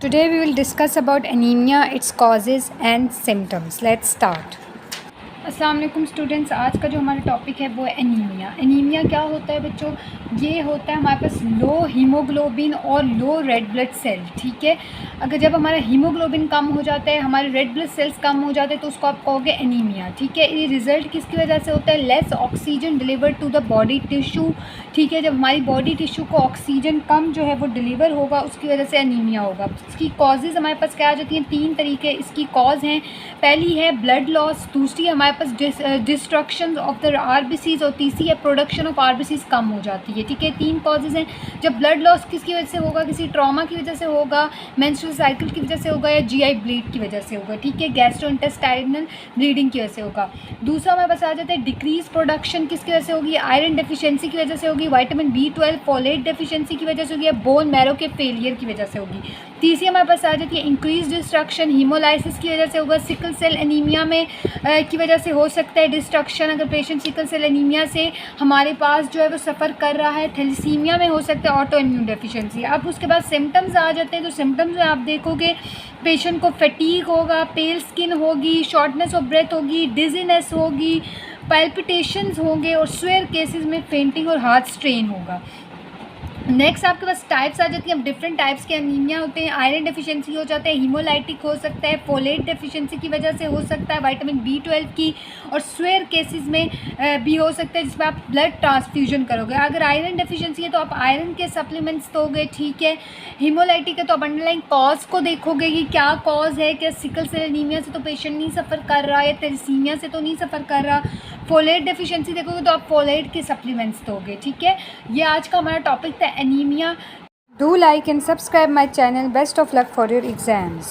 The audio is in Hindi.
Today we will discuss about anemia, its causes and symptoms. Let's start. अस्सलाम वालेकुम स्टूडेंट्स, आज का जो हमारा टॉपिक है वो है एनीमिया। एनीमिया क्या होता है बच्चों? ये होता है हमारे पास लो हीमोग्लोबिन और लो रेड ब्लड सेल। ठीक है, अगर जब हमारा हीमोग्लोबिन कम हो जाता है, हमारे रेड ब्लड सेल्स कम हो जाते हैं तो उसको आप कहोगे एनीमिया। ठीक है, ये रिज़ल्ट किसकी वजह से होता है? Less oxygen deliver to the body tissue. ठीक है, जब हमारी बॉडी टिश्यू को ऑक्सीजन कम जो है वो डिलीवर होगा उसकी वजह से एनीमिया होगा। इसकी कॉजेज़ हमारे पास क्या आ जाती हैं? 3 तरीके इसकी कॉज हैं। पहली है ब्लड लॉस, दूसरी हमारे पास डिस्ट्रक्शन ऑफ द आरबीसीज और तीसरी है प्रोडक्शन ऑफ आरबीसीज कम हो जाती है। ठीक है, 3 कॉजेज़ हैं। जब ब्लड लॉस किसकी वजह से होगा? किसी ट्रॉमा की वजह से होगा, मेंस्ट्रुअल साइकिल की वजह से होगा या जीआई ब्लीड की वजह से होगा। ठीक है, गैस्ट्रोइंटेस्टाइनल ब्लीडिंग की वजह से होगा। दूसरा हमारे पास आ जाता है डिक्रीज प्रोडक्शन, किसकी वजह से होगी? आयरन डेफिशिएंसी की वजह से होगी, विटामिन B12 फोलेट डेफिशिएंसी की वजह से होगी या बोन मैरो के फेलियर की वजह से होगी। तीसरी हमारे पास आ जाती है इंक्रीज डिस्ट्रक्शन, हीमोलाइसिस की वजह से होगा। सिकल सेल एनीमिया में की वजह से हो सकता है डिस्ट्रक्शन, अगर पेशेंट सिकल सेल एनीमिया से हमारे पास जो है वो सफ़र कर रहा है। थैलेसीमिया में हो सकता है ऑटो इम्यून डेफिशिएंसी। अब उसके बाद सिम्टम्स आ जाते हैं, तो सिम्टम्स में आप देखोगे पेशेंट को फटीग होगा, पेल स्किन होगी, शॉर्टनेस ऑफ ब्रेथ होगी, डिजीनेस होगी, पैल्पिटेशंस होंगे और स्वेयर केसेस में फेंटिंग और हार्ट स्ट्रेन होगा। नेक्स्ट आपके पास टाइप्स आ जाती हैं। अब डिफरेंट टाइप्स के एनीमिया होते हैं। आयरन डेफिशिएंसी हो जाता है, हीमोलाइटिक हो सकता है, फोलेट डेफिशिएंसी की वजह से हो सकता है, विटामिन B12 की, और स्वेयर केसेस में भी हो सकता है जिसमें आप ब्लड ट्रांसफ्यूजन करोगे। अगर आयरन डेफिशिएंसी है तो आप आयरन के सप्लीमेंट्स दोगे। ठीक है, हीमोलाइटिक है तो आप अंडरलाइन कॉज को देखोगे कि क्या कॉज है, क्या सिकल सेल एनीमिया से तो पेशेंट नहीं सफ़र कर रहा है, थैलेसीमिया से तो नहीं सफ़र कर रहा। फोलेट डेफिशिएंसी देखोगे तो आप फोलेट के सप्लीमेंट्स दोगे। ठीक है, ये आज का हमारा टॉपिक था anaemia. Do like and subscribe my channel. Best of luck for your exams.